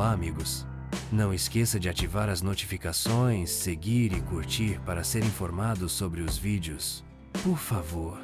Olá, amigos! Não esqueça de ativar as notificações, seguir e curtir para ser informado sobre os vídeos. Por favor,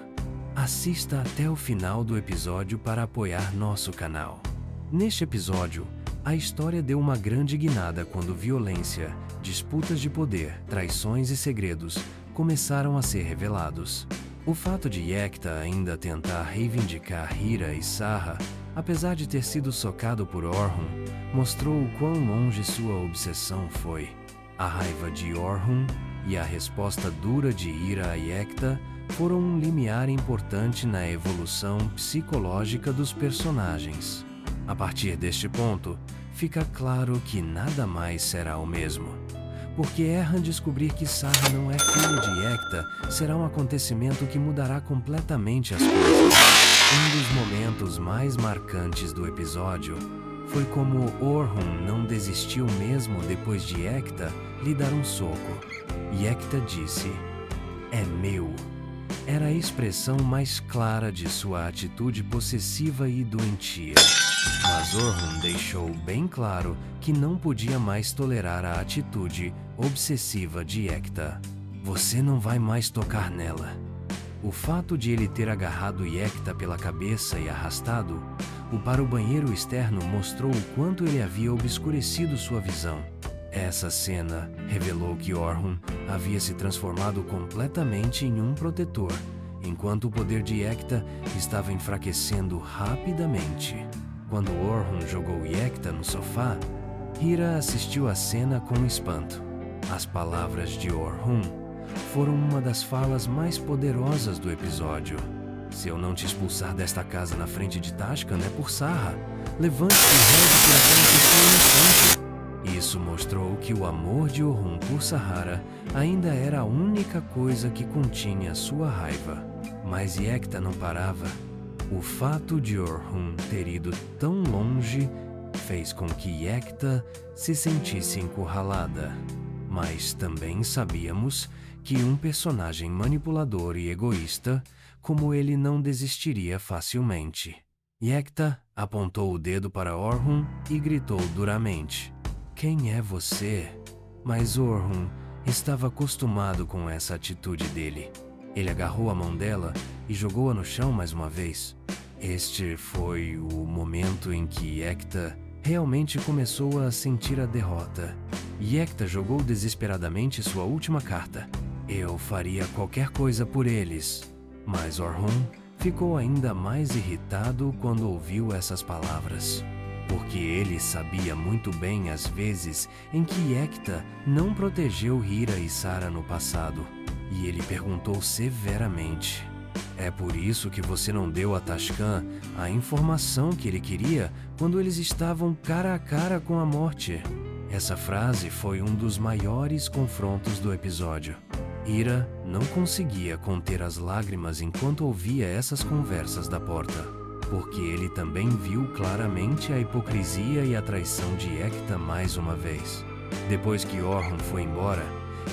assista até o final do episódio para apoiar nosso canal. Neste episódio, a história deu uma grande guinada quando violência, disputas de poder, traições e segredos começaram a ser revelados. O fato de Yekta ainda tentar reivindicar Hira e Sarah, apesar de ter sido socado por Orhun, mostrou o quão longe sua obsessão foi. A raiva de Orhun e a resposta dura de Hira a Yekta foram um limiar importante na evolução psicológica dos personagens. A partir deste ponto, fica claro que nada mais será o mesmo. Porque Erhan descobrir que Sarah não é filha de Yekta será um acontecimento que mudará completamente as coisas. Um dos momentos mais marcantes do episódio foi como Orhun não desistiu mesmo depois de Yekta lhe dar um soco. Yekta disse: "É meu." Era a expressão mais clara de sua atitude possessiva e doentia. Mas Orhun deixou bem claro que não podia mais tolerar a atitude obsessiva de Yekta. "Você não vai mais tocar nela." O fato de ele ter agarrado Yekta pela cabeça e arrastado-o para o banheiro externo mostrou o quanto ele havia obscurecido sua visão. Essa cena revelou que Orhun havia se transformado completamente em um protetor, enquanto o poder de Yekta estava enfraquecendo rapidamente. Quando Orhun jogou Yekta no sofá, Hira assistiu à cena com espanto. As palavras de Orhun foram uma das falas mais poderosas do episódio. "Se eu não te expulsar desta casa na frente de Tashkan é por Sarah. Levante-se e reze por aquela pessoa inocente." Isso mostrou que o amor de Orhun por Sarah ainda era a única coisa que continha sua raiva. Mas Yekta não parava. O fato de Orhun ter ido tão longe fez com que Yekta se sentisse encurralada. Mas também sabíamos que um personagem manipulador e egoísta como ele não desistiria facilmente. Yekta apontou o dedo para Orhun e gritou duramente: "Quem é você?" Mas Orhun estava acostumado com essa atitude dele. Ele agarrou a mão dela e jogou-a no chão mais uma vez. Este foi o momento em que Yekta realmente começou a sentir a derrota. Yekta jogou desesperadamente sua última carta. "Eu faria qualquer coisa por eles." Mas Orhun ficou ainda mais irritado quando ouviu essas palavras. Porque ele sabia muito bem as vezes em que Yekta não protegeu Hira e Sarah no passado. E ele perguntou severamente: "É por isso que você não deu a Tashkan a informação que ele queria quando eles estavam cara a cara com a morte?" Essa frase foi um dos maiores confrontos do episódio. Hira não conseguia conter as lágrimas enquanto ouvia essas conversas da porta, porque ele também viu claramente a hipocrisia e a traição de Yekta mais uma vez. Depois que Orhun foi embora,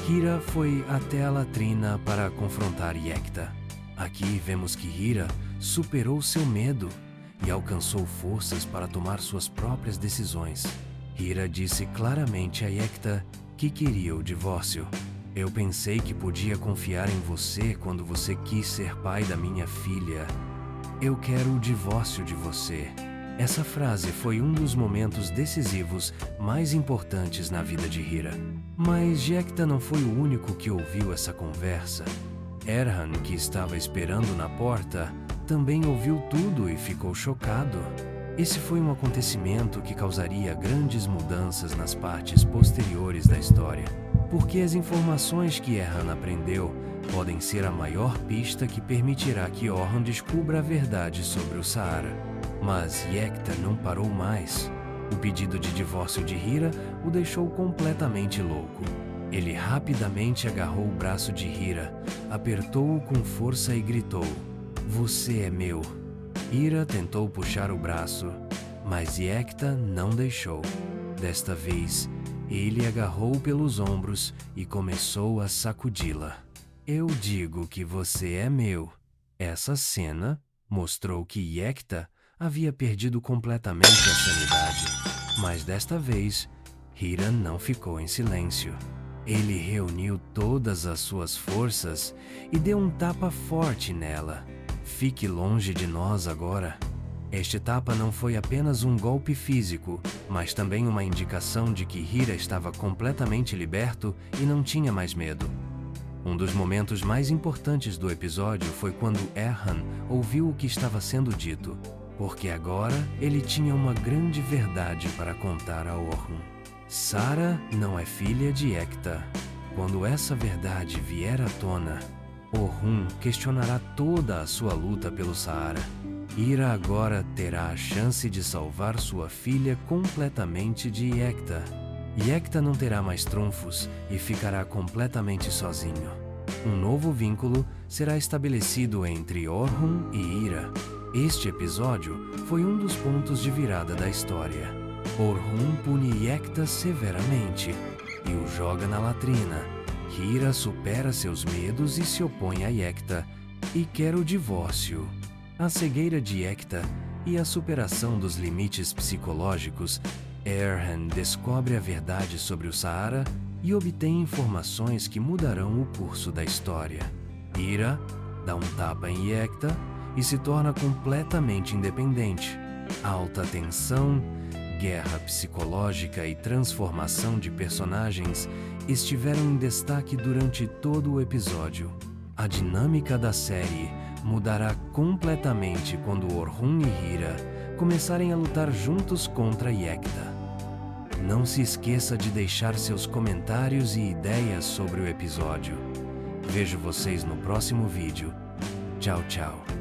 Hira foi até a latrina para confrontar Yekta. Aqui vemos que Hira superou seu medo e alcançou forças para tomar suas próprias decisões. Hira disse claramente a Yekta que queria o divórcio. "Eu pensei que podia confiar em você quando você quis ser pai da minha filha. Eu quero o divórcio de você." Essa frase foi um dos momentos decisivos mais importantes na vida de Hira. Mas Yekta não foi o único que ouviu essa conversa. Erhan, que estava esperando na porta, também ouviu tudo e ficou chocado. Esse foi um acontecimento que causaria grandes mudanças nas partes posteriores da história, porque as informações que Erhan aprendeu podem ser a maior pista que permitirá que Orhun descubra a verdade sobre o Sahara. Mas Yekta não parou mais. O pedido de divórcio de Hira o deixou completamente louco. Ele rapidamente agarrou o braço de Hira, apertou-o com força e gritou: "Você é meu." Hira tentou puxar o braço, mas Yekta não deixou. Desta vez, ele agarrou pelos ombros e começou a sacudi-la. "Eu digo que você é meu." Essa cena mostrou que Yekta havia perdido completamente a sanidade. Mas desta vez, Hira não ficou em silêncio. Ele reuniu todas as suas forças e deu um tapa forte nela. Fique longe de nós agora. Este tapa não foi apenas um golpe físico, mas também uma indicação de que Hira estava completamente liberto e não tinha mais medo. Um dos momentos mais importantes do episódio foi quando Erhan ouviu o que estava sendo dito, porque agora ele tinha uma grande verdade para contar a Orhun. Sara não é filha de Ekta. Quando essa verdade vier à tona, Orhun questionará toda a sua luta pelo Sahara. Hira agora terá a chance de salvar sua filha completamente de Ekta. Ekta não terá mais trunfos e ficará completamente sozinho. Um novo vínculo será estabelecido entre Orhun e Hira. Este episódio foi um dos pontos de virada da história. Orhun pune Ekta severamente e o joga na latrina. Hira supera seus medos e se opõe a Ekta e quer o divórcio. A cegueira de Ekta e a superação dos limites psicológicos, Erhan descobre a verdade sobre o Sahara e obtém informações que mudarão o curso da história. Hira dá um tapa em Ekta e se torna completamente independente. Alta tensão, guerra psicológica e transformação de personagens estiveram em destaque durante todo o episódio. A dinâmica da série mudará completamente quando Orhun e Hira começarem a lutar juntos contra Ekta. Não se esqueça de deixar seus comentários e ideias sobre o episódio. Vejo vocês no próximo vídeo. Tchau, tchau.